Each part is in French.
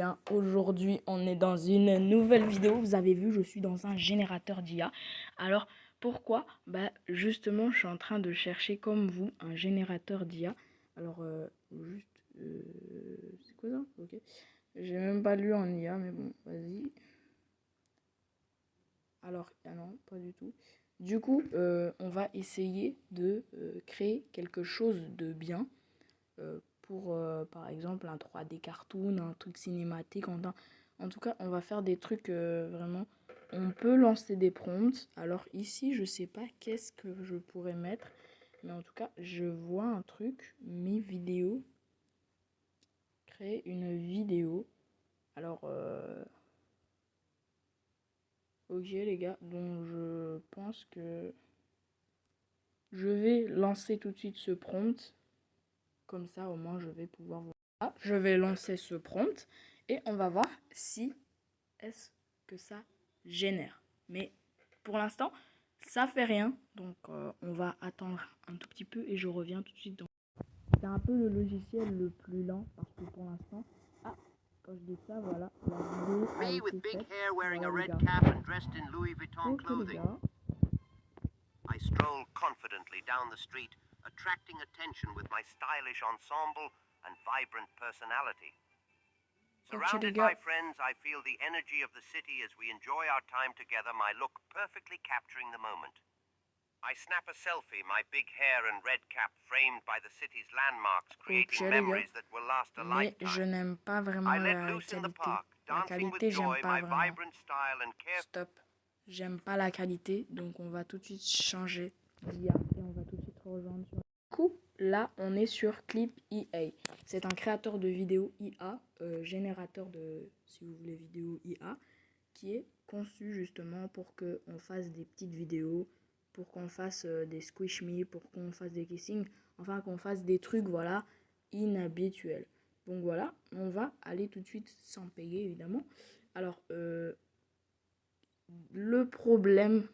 bien, aujourd'hui on est dans une nouvelle vidéo. Vous avez vu, je suis dans un générateur d'IA. Alors pourquoi? Justement, je suis en train de chercher comme vous un générateur d'IA. Alors c'est quoi ça? Ok. J'ai même pas lu en IA, mais bon, vas-y. Alors, ah non, pas du tout. Du coup, on va essayer de créer quelque chose de bien. Pour par exemple un 3D cartoon, un truc cinématique. En tout cas, on va faire des trucs vraiment. On peut lancer des prompts. Alors ici, je sais pas qu'est-ce que je pourrais mettre, mais en tout cas, je vois un truc, mes vidéos, créer une vidéo. Alors, ok les gars, donc je pense que je vais lancer tout de suite ce prompt. Comme ça, au moins, je vais pouvoir voir. Ah, je vais lancer ce prompt et on va voir si est-ce que ça génère. Mais pour l'instant, ça fait rien. Donc, on va attendre un tout petit peu et je reviens tout de suite. C'est un peu le logiciel le plus lent parce que pour l'instant... Ah, quand je dis ça, voilà, la vidéo a Me with été big faite. hair wearing a Voilà, les red gars. cap and dressed in Louis Vuitton Ok, les clothing. gars. I stroll confidently down the street, attracting attention with my stylish ensemble and vibrant personality. Surrounded by friends, I feel the energy of the city as we enjoy our time together, my look perfectly capturing the moment. I snap a selfie, my big hair and red cap framed by the city's landmarks, creating memories that will last a Mais je lifetime. n'aime pas vraiment I let la loose in the qualité. park, La dancing with qualité, j'aime joy, pas my vraiment. vibrant style and care. Stop. J'aime pas la qualité, donc on va tout de suite changer d'IA et on va tout de suite rejoindre sur... Du coup, là, on est sur Clip EA. C'est un créateur de vidéos IA, générateur de, si vous voulez, vidéos IA, qui est conçu justement pour qu'on fasse des petites vidéos, pour qu'on fasse des squish me, pour qu'on fasse des kissing, enfin qu'on fasse des trucs, voilà, inhabituels. Donc voilà, on va aller tout de suite sans payer, évidemment. Alors, le problème,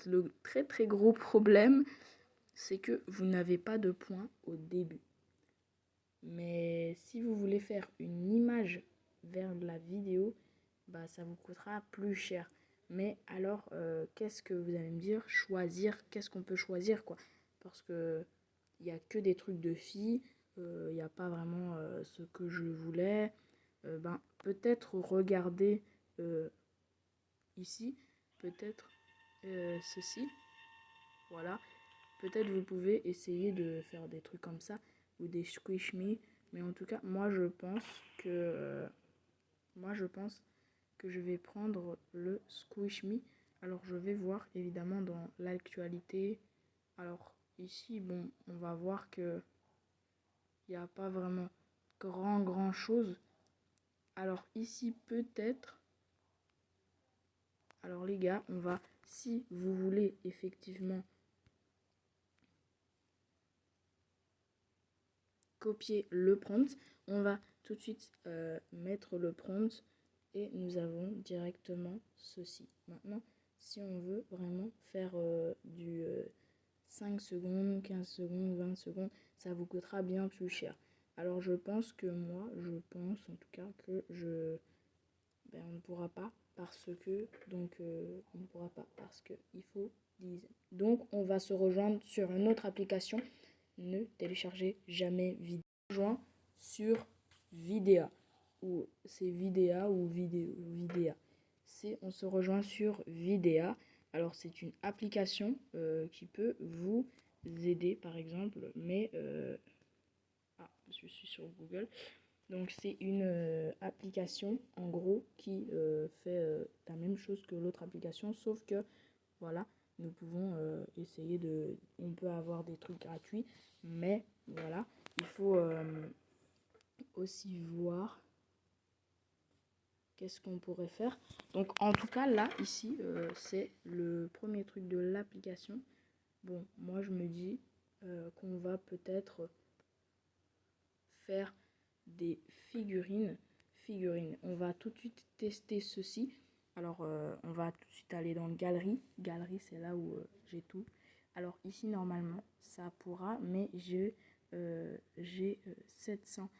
le très très gros problème, c'est que vous n'avez pas de points au début. Mais si vous voulez faire une image vers la vidéo, ça vous coûtera plus cher. Mais alors, qu'est-ce que vous allez me dire? Choisir, qu'est-ce qu'on peut choisir, quoi? Parce que il n'y a que des trucs de filles, il n'y a pas vraiment ce que je voulais. Peut-être regarder ici, peut-être ceci, voilà. Peut-être vous pouvez essayer de faire des trucs comme ça ou des squish me, mais en tout cas, moi je pense que je vais prendre le squish me. Alors je vais voir évidemment dans l'actualité. Alors ici, bon, on va voir que il n'y a pas vraiment grand chose. Alors ici peut-être. Alors les gars, on va, si vous voulez effectivement copier le prompt, on va tout de suite mettre le prompt et nous avons directement ceci. Maintenant, si on veut vraiment faire du 5 secondes, 15 secondes, 20 secondes, ça vous coûtera bien plus cher. Alors je pense que moi, en tout cas que on ne pourra pas parce que, on ne pourra pas parce que il faut 10. Donc on va se rejoindre sur une autre application. Ne téléchargez jamais Vidéa. Rejoint sur Vidéa ou c'est Vidéa ou Vidéa. On se rejoint sur Vidéa. Alors c'est une application qui peut vous aider par exemple, mais je suis sur Google. Donc c'est une application en gros qui fait la même chose que l'autre application, sauf que voilà, nous pouvons essayer de... On peut avoir des trucs gratuits, mais voilà, il faut aussi voir qu'est-ce qu'on pourrait faire. Donc en tout cas là, ici, c'est le premier truc de l'application. Bon, moi je me dis qu'on va peut-être faire des figurines. On va tout de suite tester ceci. Alors, on va tout de suite aller dans galerie. Galerie, c'est là où j'ai tout. Alors ici, normalement, ça pourra, mais j'ai 700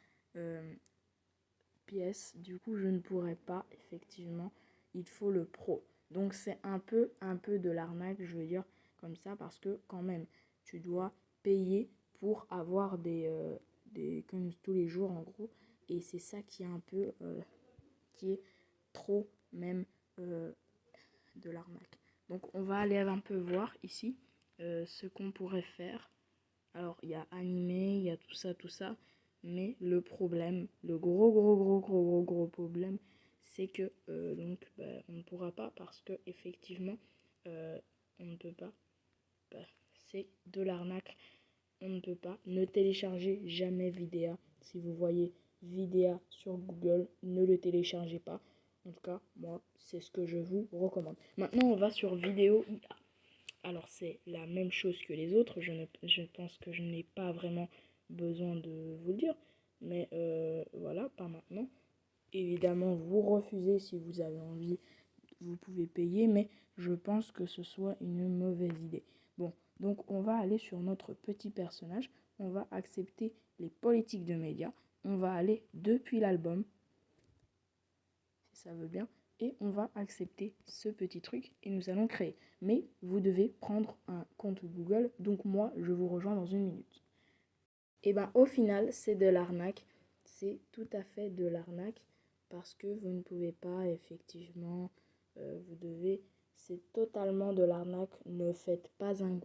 FPS, du coup je ne pourrais pas, effectivement, il faut le pro. Donc c'est un peu de l'arnaque, je veux dire comme ça, parce que quand même, tu dois payer pour avoir des coins tous les jours en gros, et c'est ça qui est un peu, qui est trop même de l'arnaque. Donc on va aller un peu voir ici ce qu'on pourrait faire. Alors il y a animé, il y a tout ça, mais le problème, le gros problème, c'est que on ne pourra pas parce que effectivement on ne peut pas. Bah, c'est de l'arnaque. On ne peut pas. Ne téléchargez jamais Vidéa. Si vous voyez Vidéa sur Google, ne le téléchargez pas. En tout cas, moi, c'est ce que je vous recommande. Maintenant, on va sur Vidéo IA. Alors, c'est la même chose que les autres. Je pense que je n'ai pas vraiment besoin de vous le dire. Mais voilà, pas maintenant. Évidemment, vous refusez si vous avez envie. Vous pouvez payer, mais je pense que ce soit une mauvaise idée. Bon, donc on va aller sur notre petit personnage. On va accepter les politiques de médias. On va aller depuis l'album, si ça veut bien. Et on va accepter ce petit truc et nous allons créer. Mais vous devez prendre un compte Google. Donc moi, je vous rejoins dans une minute. Et ben au final, c'est de l'arnaque. C'est tout à fait de l'arnaque parce que vous ne pouvez pas effectivement, vous devez, c'est totalement de l'arnaque. Ne faites pas un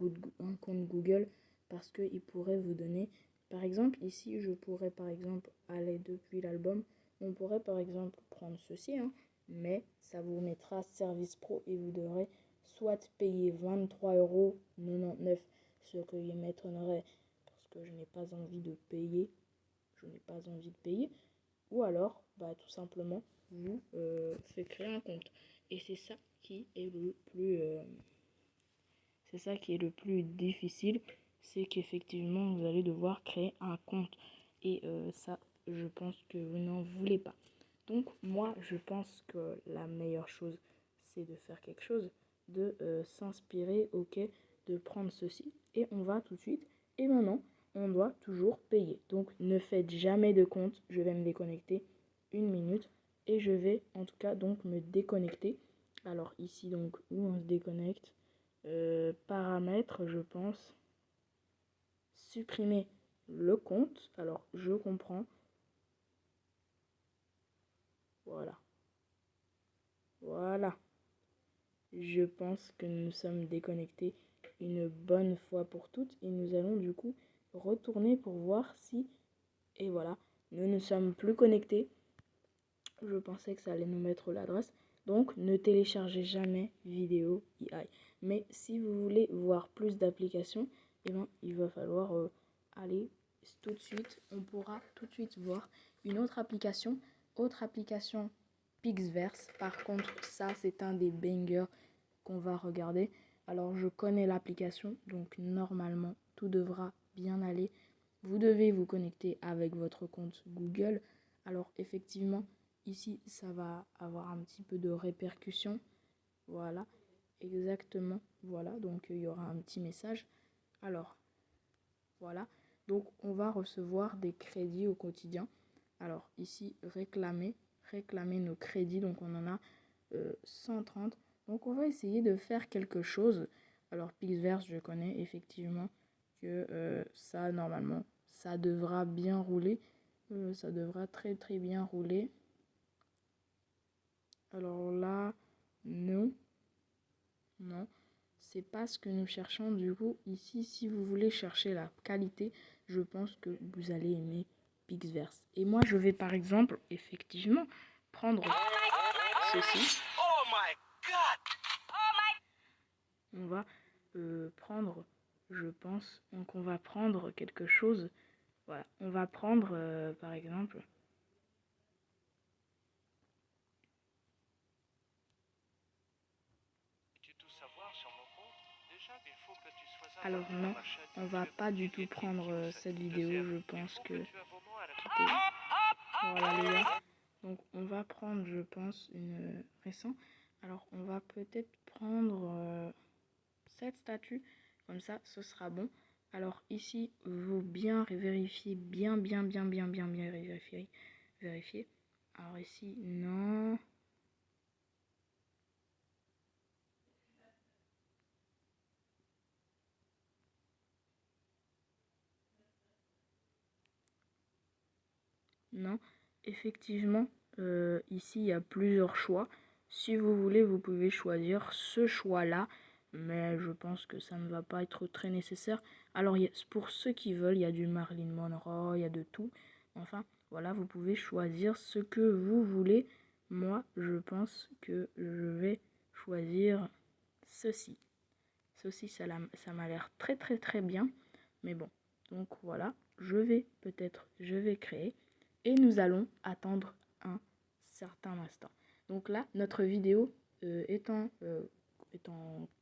compte Google parce qu'il pourrait vous donner, par exemple ici, je pourrais par exemple aller depuis l'album. On pourrait par exemple prendre ceci, hein, mais ça vous mettra service pro et vous devrez soit payer 23,99 €, ce qui m'étonnerait parce que je n'ai pas envie de payer, ou alors tout simplement vous faites créer un compte. Et c'est ça qui est le plus difficile, c'est qu'effectivement vous allez devoir créer un compte et ça je pense que vous n'en voulez pas. Donc moi je pense que la meilleure chose c'est de faire quelque chose, de s'inspirer, ok, de prendre ceci et on va tout de suite. Et maintenant on doit toujours payer. Donc ne faites jamais de compte. Je vais me déconnecter une minute et je vais en tout cas donc me déconnecter. Alors ici donc où on se déconnecte, paramètres je pense, supprimer le compte. Alors je comprends. Voilà. Je pense que nous sommes déconnectés une bonne fois pour toutes et nous allons du coup retourner pour voir si, et voilà, nous ne sommes plus connectés. Je pensais que ça allait nous mettre l'adresse. Donc ne téléchargez jamais Vidéo AI. Mais si vous voulez voir plus d'applications, il va falloir aller tout de suite. On pourra tout de suite voir une autre application Pixverse. Par contre, ça c'est un des bangers qu'on va regarder. Alors je connais l'application, donc normalement tout devra bien aller. Vous devez vous connecter avec votre compte Google. Alors effectivement, ici ça va avoir un petit peu de répercussions. Voilà, exactement. Voilà, donc il y aura un petit message. Alors, voilà. Donc on va recevoir des crédits au quotidien. Alors ici, réclamer nos crédits. Donc on en a 130. Donc on va essayer de faire quelque chose. Alors Pixverse, je connais effectivement que ça, normalement, ça devra bien rouler. Ça devra très très bien rouler. Alors là, non. Non, c'est pas ce que nous cherchons. Du coup, ici, si vous voulez chercher la qualité, je pense que vous allez aimer Pixverse. Et moi, je vais par exemple, effectivement, prendre ceci. On va prendre, je pense, donc on va prendre quelque chose. Voilà, on va prendre par exemple. Alors non, on va pas du tout prendre cette vidéo, je pense que voilà les gars. Donc on va prendre, je pense, une récente. Alors on va peut-être prendre cette statue, comme ça ce sera bon. Alors ici, vous bien vérifier, bien vérifier. Alors ici, non. Non, effectivement, ici, il y a plusieurs choix. Si vous voulez, vous pouvez choisir ce choix-là, mais je pense que ça ne va pas être très nécessaire. Alors, pour ceux qui veulent, il y a du Marilyn Monroe, il y a de tout. Enfin, voilà, vous pouvez choisir ce que vous voulez. Moi, je pense que je vais choisir ceci. Ceci, ça m'a l'air très très très bien. Mais bon, donc voilà, je vais créer. Et nous allons attendre un certain instant. Donc là, notre vidéo est en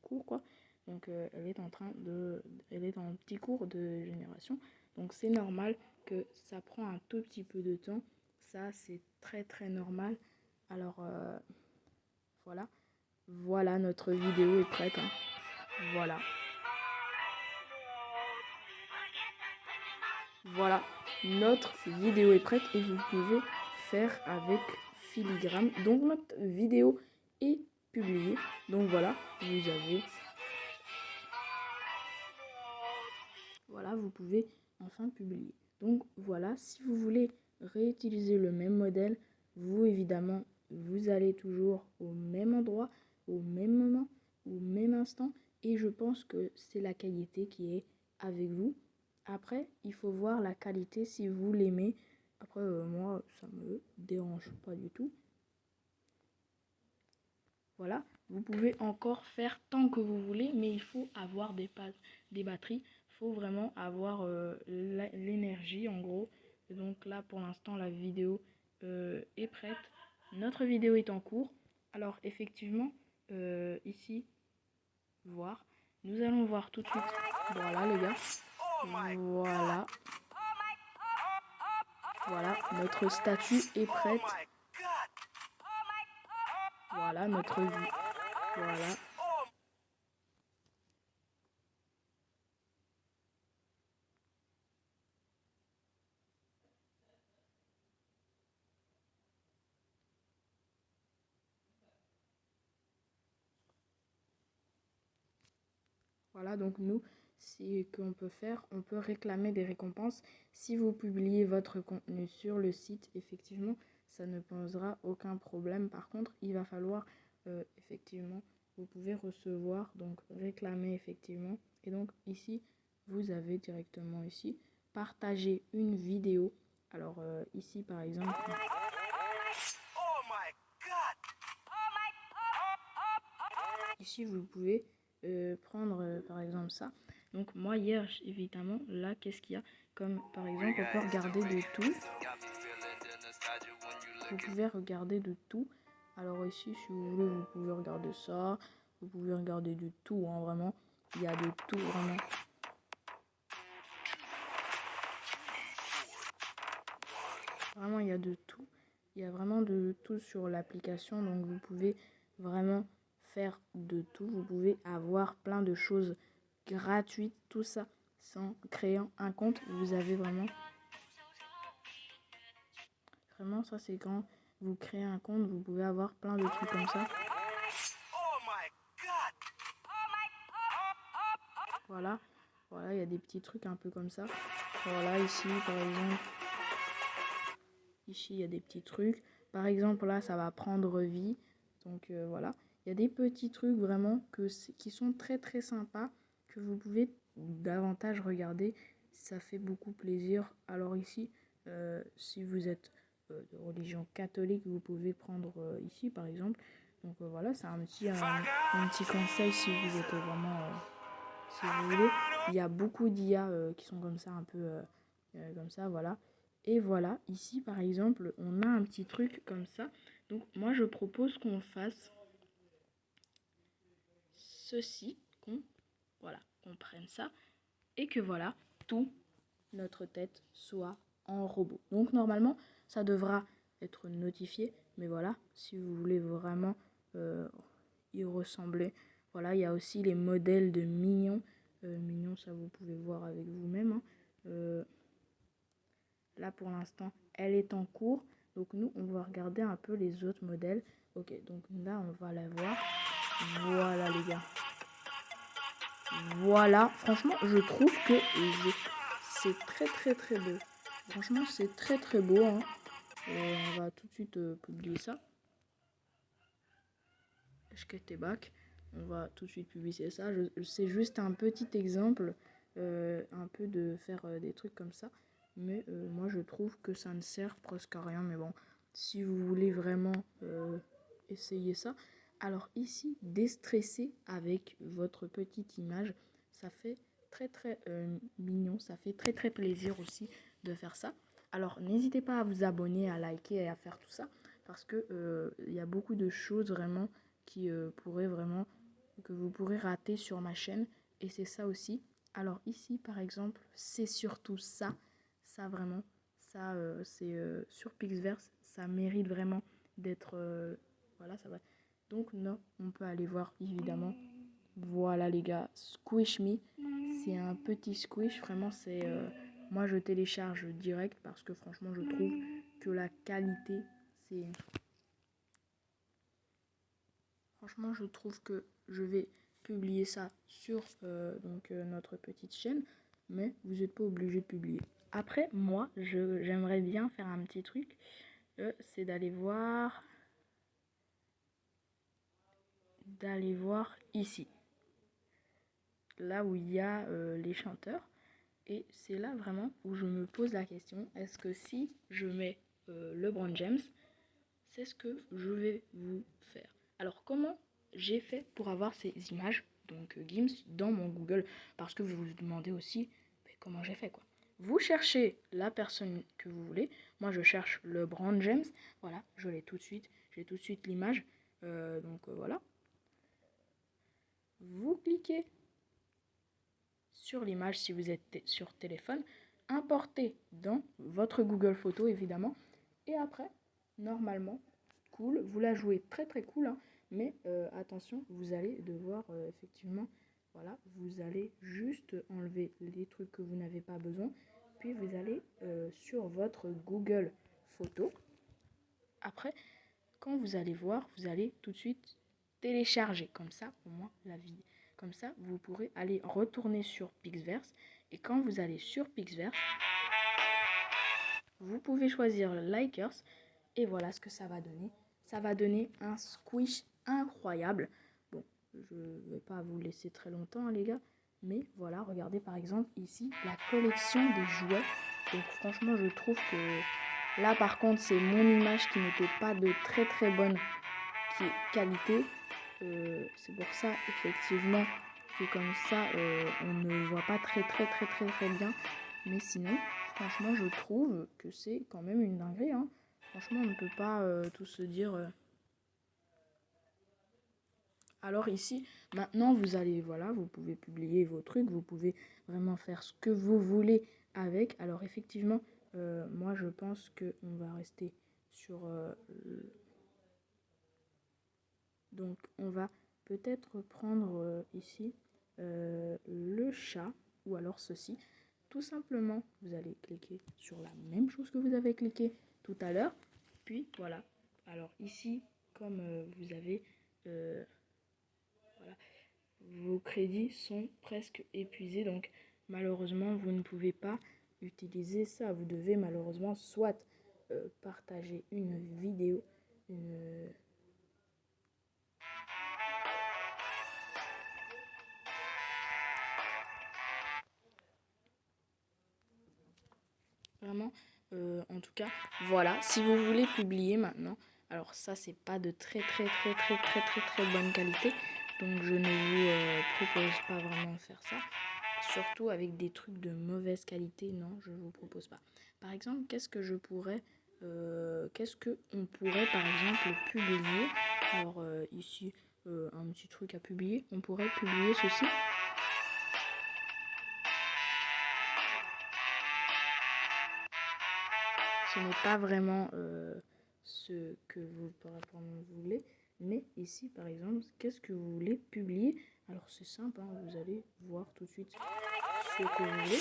cours, quoi. Donc elle est en petit cours de génération. Donc c'est normal que ça prend un tout petit peu de temps. Ça, c'est très très normal. Alors voilà. Voilà, notre vidéo est prête, hein. Voilà. Voilà, notre vidéo est prête et vous pouvez faire avec filigrane. Donc notre vidéo est publiée. Donc voilà, vous pouvez enfin publier. Donc voilà, si vous voulez réutiliser le même modèle, vous évidemment, vous allez toujours au même endroit, au même moment, au même instant. Et je pense que c'est la qualité qui est avec vous. Après, il faut voir la qualité si vous l'aimez. Après, moi, ça me dérange pas du tout. Voilà, vous pouvez encore faire tant que vous voulez, mais il faut avoir des batteries. Il faut vraiment avoir l'énergie, en gros. Et donc là, pour l'instant, la vidéo est prête. Notre vidéo est en cours. Alors, effectivement, ici, voir. Nous allons voir tout de suite. Voilà, les gars. Voilà. Voilà, notre statue est prête. Voilà, notre vue. Voilà. Voilà, donc nous, ce qu'on peut faire, on peut réclamer des récompenses. Si vous publiez votre contenu sur le site, effectivement, ça ne posera aucun problème. Par contre, il va falloir, effectivement, vous pouvez recevoir, donc réclamer effectivement. Et donc ici, vous avez directement ici, partager une vidéo. Alors ici, par exemple, ici, vous pouvez prendre par exemple ça. Donc moi hier, évidemment, là, qu'est-ce qu'il y a? Comme par exemple, on peut regarder de tout. Vous pouvez regarder de tout. Alors ici, si vous voulez, vous pouvez regarder ça. Vous pouvez regarder de tout, hein, vraiment. Il y a de tout, vraiment. Vraiment, il y a de tout. Il y a vraiment de tout sur l'application. Donc vous pouvez vraiment faire de tout. Vous pouvez avoir plein de choses gratuites, tout ça, sans créer un compte. Vous avez vraiment ça, c'est quand vous créez un compte, vous pouvez avoir plein de trucs comme ça. Voilà, voilà, il y a des petits trucs un peu comme ça. Voilà, ici, par exemple, ici, il y a des petits trucs. Par exemple, là, ça va prendre vie. Donc, voilà. Il y a des petits trucs vraiment qui sont très, très sympas, que vous pouvez davantage regarder. Ça fait beaucoup plaisir. Alors ici, si vous êtes de religion catholique, vous pouvez prendre ici, par exemple. Donc, voilà, c'est un petit conseil si vous êtes vraiment... si vous voulez, il y a beaucoup d'IA qui sont comme ça, un peu comme ça, voilà. Et voilà, ici par exemple, on a un petit truc comme ça. Donc moi je propose qu'on fasse ceci, qu'on prenne ça, et que voilà, tout notre tête soit en robot. Donc normalement, ça devra être notifié, mais voilà, si vous voulez vraiment y ressembler. Voilà, il y a aussi les modèles de mignons. Mignons, ça vous pouvez voir avec vous-même, hein. Là pour l'instant, elle est en cours. Donc nous, on va regarder un peu les autres modèles. Ok, donc là, on va la voir. Voilà les gars. Voilà, franchement, je trouve que c'est très beau. Franchement, c'est très beau. Hein. On va tout de suite publier ça. Back. On va tout de suite publier ça. C'est juste un petit exemple, un peu de faire des trucs comme ça. Mais moi, je trouve que ça ne sert presque à rien. Mais bon, si vous voulez vraiment essayer ça. Alors ici, déstresser avec votre petite image, ça fait très mignon. Ça fait très plaisir aussi de faire ça. Alors n'hésitez pas à vous abonner, à liker et à faire tout ça. Parce que il y a beaucoup de choses vraiment qui pourraient vraiment, que vous pourrez rater sur ma chaîne. Et c'est ça aussi. Alors ici, par exemple, c'est surtout ça. Ça vraiment, ça c'est sur Pixverse. Ça mérite vraiment d'être... voilà, ça va. Donc non, on peut aller voir évidemment. Voilà les gars, Squish Me. C'est un petit squish. Vraiment, c'est... moi, je télécharge direct parce que franchement, je trouve que la qualité, c'est... Franchement, je trouve que je vais publier ça sur notre petite chaîne, mais vous n'êtes pas obligé de publier. Après, moi, j'aimerais bien faire un petit truc, c'est d'aller voir ici, là où il y a les chanteurs, et c'est là vraiment où je me pose la question, est-ce que si je mets LeBron James, c'est ce que je vais vous faire. Alors comment j'ai fait pour avoir ces images, donc Gims, dans mon Google, parce que vous vous demandez aussi comment j'ai fait quoi. Vous cherchez la personne que vous voulez. Moi je cherche LeBron James. Voilà, je l'ai tout de suite. J'ai tout de suite l'image. Voilà. Vous cliquez sur l'image si vous êtes sur téléphone. Importez dans votre Google Photo évidemment. Et après, normalement, cool, vous la jouez très cool, hein, mais attention, vous allez devoir effectivement, voilà, vous allez juste enlever les trucs que vous n'avez pas besoin, puis vous allez sur votre Google Photo. Après, quand vous allez voir, vous allez tout de suite télécharger, comme ça, au moins la vidéo. Comme ça, vous pourrez aller retourner sur Pixverse, et quand vous allez sur Pixverse, vous pouvez choisir Likers. Et voilà ce que ça va donner. Ça va donner un squish incroyable. Bon, je ne vais pas vous laisser très longtemps, hein, les gars. Mais voilà, regardez par exemple ici la collection des jouets. Donc franchement, je trouve que là, par contre, c'est mon image qui n'était pas de très bonne qualité. C'est pour ça, effectivement, que comme ça, on ne voit pas très bien. Mais sinon, franchement, je trouve que c'est quand même une dinguerie, hein. Franchement, on ne peut pas tout se dire. Alors ici, maintenant, vous allez, voilà, vous pouvez publier vos trucs, vous pouvez vraiment faire ce que vous voulez avec. Alors effectivement, moi, je pense qu'on va rester sur... donc, on va peut-être prendre ici le chat, ou alors ceci. Tout simplement, vous allez cliquer sur la même chose que vous avez cliqué tout à l'heure. Puis voilà. Alors ici, comme vous avez voilà, vos crédits sont presque épuisés, donc malheureusement vous ne pouvez pas utiliser ça. Vous devez malheureusement soit partager une vidéo, vraiment, en tout cas, voilà. Si vous voulez publier maintenant, alors ça c'est pas de très bonne qualité, donc je ne vous propose pas vraiment de faire ça. Surtout avec des trucs de mauvaise qualité, non, je vous propose pas. Par exemple, qu'est-ce que on pourrait par exemple publier. Alors ici, un petit truc à publier. On pourrait publier ceci. Ce n'est pas vraiment ce que vous voulez, mais ici par exemple, qu'est-ce que vous voulez publier? Alors c'est simple, hein, vous allez voir tout de suite ce que vous voulez.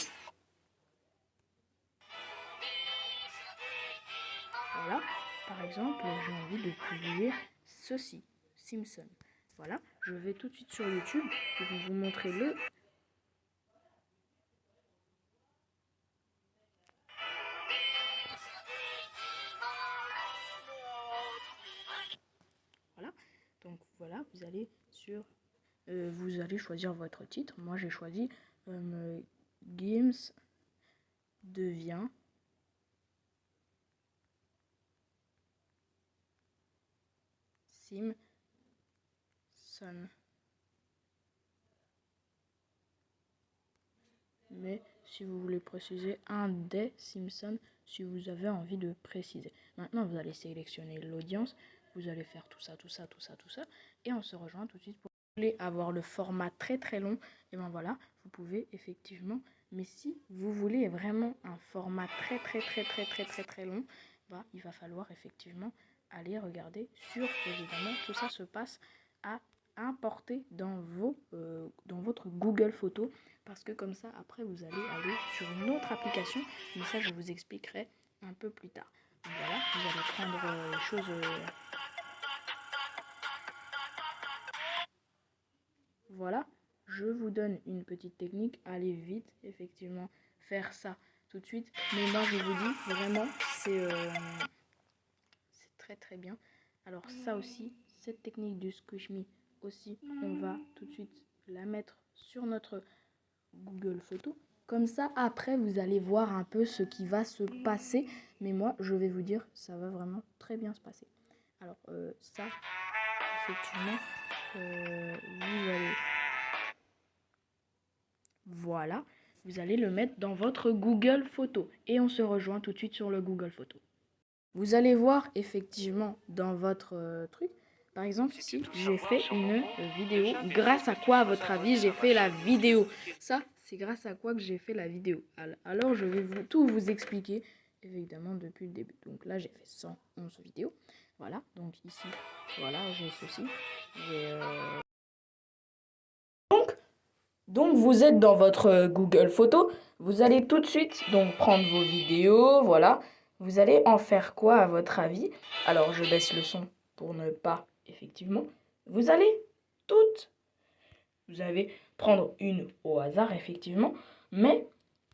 Voilà, par exemple, j'ai envie de publier ceci, Simpson. Voilà, je vais tout de suite sur YouTube, je vais vous montrer le... Voilà, donc voilà, vous allez choisir votre titre. Moi, j'ai choisi Games devient Simpson. Mais si vous voulez préciser un des Simpsons, si vous avez envie de préciser. Maintenant, vous allez sélectionner l'audience, vous allez faire tout ça, et on se rejoint tout de suite. Pour vous voulez avoir le format très très long, et ben voilà, vous pouvez effectivement. Mais si vous voulez vraiment un format très long, bah, il va falloir effectivement aller regarder sur, évidemment, tout ça se passe à importer dans votre Google Photos, parce que comme ça après vous allez aller sur une autre application, mais ça je vous expliquerai un peu plus tard. Donc voilà, vous allez prendre les choses voilà, je vous donne une petite technique, allez vite effectivement faire ça tout de suite, mais moi je vous dis vraiment c'est très très bien. Alors ça aussi, cette technique du Squish Me aussi, on va tout de suite la mettre sur notre Google Photos. Comme ça, après, vous allez voir un peu ce qui va se passer. Mais moi, je vais vous dire, ça va vraiment très bien se passer. Alors, ça, effectivement, vous allez... Voilà, vous allez le mettre dans votre Google Photos. Et on se rejoint tout de suite sur le Google Photos. Vous allez voir, effectivement, dans votre truc... Par exemple, ici, j'ai fait une vidéo. Grâce à quoi, à votre avis, j'ai fait la vidéo? Ça, c'est grâce à quoi que j'ai fait la vidéo. Alors, je vais tout vous expliquer, évidemment, depuis le début. Donc là, j'ai fait 111 vidéos. Voilà, donc ici, voilà, j'ai ceci. Donc, vous êtes dans votre Google Photos. Vous allez tout de suite donc prendre vos vidéos, voilà. Vous allez en faire quoi, à votre avis? Alors, je baisse le son pour ne pas, effectivement. Vous allez toutes... Vous allez prendre une au hasard, effectivement. Mais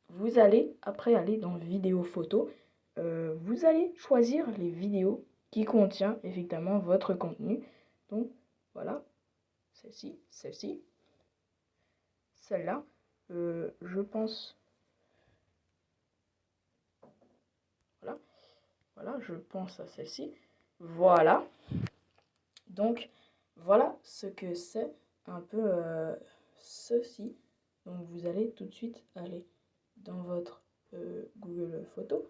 vous allez, après, aller dans vidéo photo. Vous allez choisir les vidéos qui contiennent, effectivement, votre contenu. Donc, voilà. Celle-ci, celle-là. Je pense... Voilà, je pense à celle-ci. Voilà. Donc, voilà ce que c'est un peu ceci. Donc, vous allez tout de suite aller dans votre Google Photos.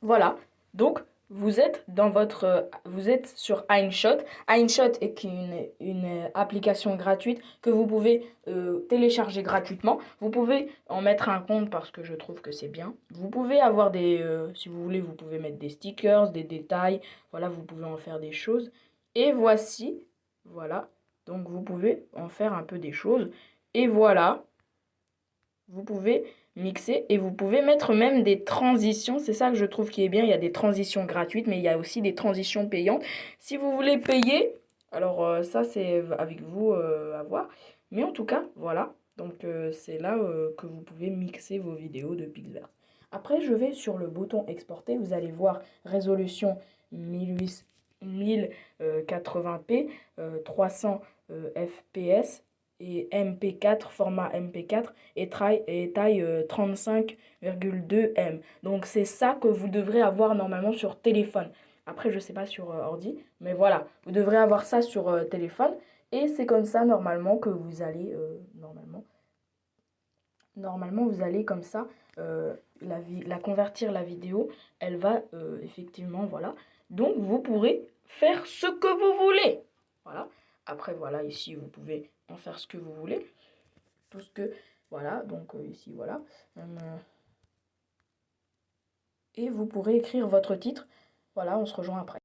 Voilà. Donc, vous êtes dans votre, vous êtes sur InShot. InShot est une application gratuite que vous pouvez télécharger gratuitement. Vous pouvez en mettre un compte parce que je trouve que c'est bien. Vous pouvez avoir des, si vous voulez, vous pouvez mettre des stickers, des détails. Voilà, vous pouvez en faire des choses. Et voici, voilà. Donc, vous pouvez en faire un peu des choses. Et voilà, vous pouvez mixer et vous pouvez mettre même des transitions. C'est ça que je trouve qui est bien. Il y a des transitions gratuites, mais il y a aussi des transitions payantes. Si vous voulez payer, alors ça c'est avec vous à voir. Mais en tout cas, voilà. Donc c'est là que vous pouvez mixer vos vidéos de Pixlr. Après, je vais sur le bouton exporter. Vous allez voir résolution 1080p, 300 fps et MP4, format MP4 et taille 35,2 M. Donc c'est ça que vous devrez avoir normalement sur téléphone. Après, je sais pas sur ordi, mais voilà, vous devrez avoir ça sur téléphone. Et c'est comme ça normalement que vous allez, normalement vous allez comme ça, convertir la vidéo, elle va effectivement, voilà. Donc vous pourrez faire ce que vous voulez. Voilà. Après, voilà, ici, vous pouvez en faire ce que vous voulez. Tout ce que, voilà, donc ici, voilà. Et vous pourrez écrire votre titre. Voilà, on se rejoint après.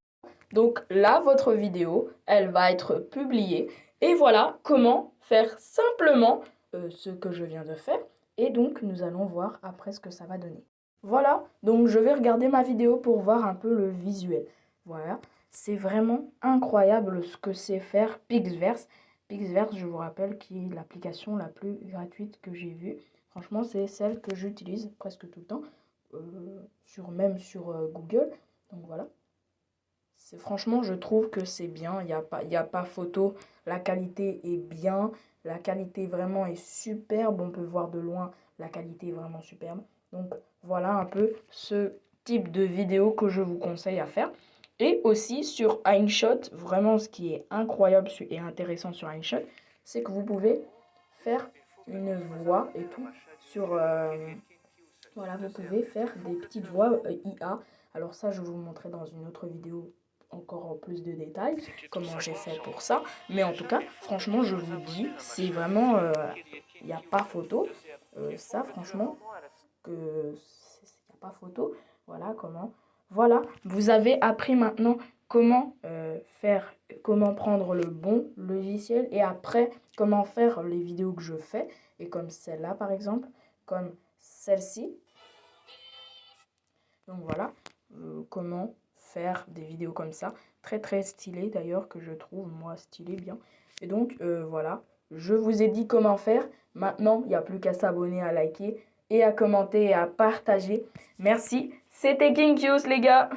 Donc là, votre vidéo, elle va être publiée. Et voilà comment faire simplement ce que je viens de faire. Et donc, nous allons voir après ce que ça va donner. Voilà, donc je vais regarder ma vidéo pour voir un peu le visuel. Voilà, c'est vraiment incroyable ce que c'est faire Pixverse. Pixverse, je vous rappelle, qui est l'application la plus gratuite que j'ai vue. Franchement, c'est celle que j'utilise presque tout le temps, même sur Google. Donc voilà. Franchement, je trouve que c'est bien. Il y a pas photo. La qualité est bien. La qualité vraiment est superbe. On peut voir de loin. La qualité est vraiment superbe. Donc voilà un peu ce type de vidéo que je vous conseille à faire. Et aussi sur InShot, vraiment ce qui est incroyable et intéressant sur InShot, c'est que vous pouvez faire une voix et tout sur... voilà, vous pouvez faire des petites voix IA. Alors ça, je vais vous montrer dans une autre vidéo encore en plus de détails comment j'ai fait pour ça. Mais en tout cas, franchement, je vous dis, c'est vraiment... Il n'y a pas photo. Ça, franchement, il n'y a pas photo. Voilà comment... Voilà, vous avez appris maintenant comment comment prendre le bon logiciel et après, comment faire les vidéos que je fais. Et comme celle-là, par exemple, comme celle-ci. Donc voilà, comment faire des vidéos comme ça. Très très stylé d'ailleurs, que je trouve moi stylé bien. Et donc voilà, je vous ai dit comment faire. Maintenant, il n'y a plus qu'à s'abonner, à liker et à commenter et à partager. Merci, c'était King Kios les gars.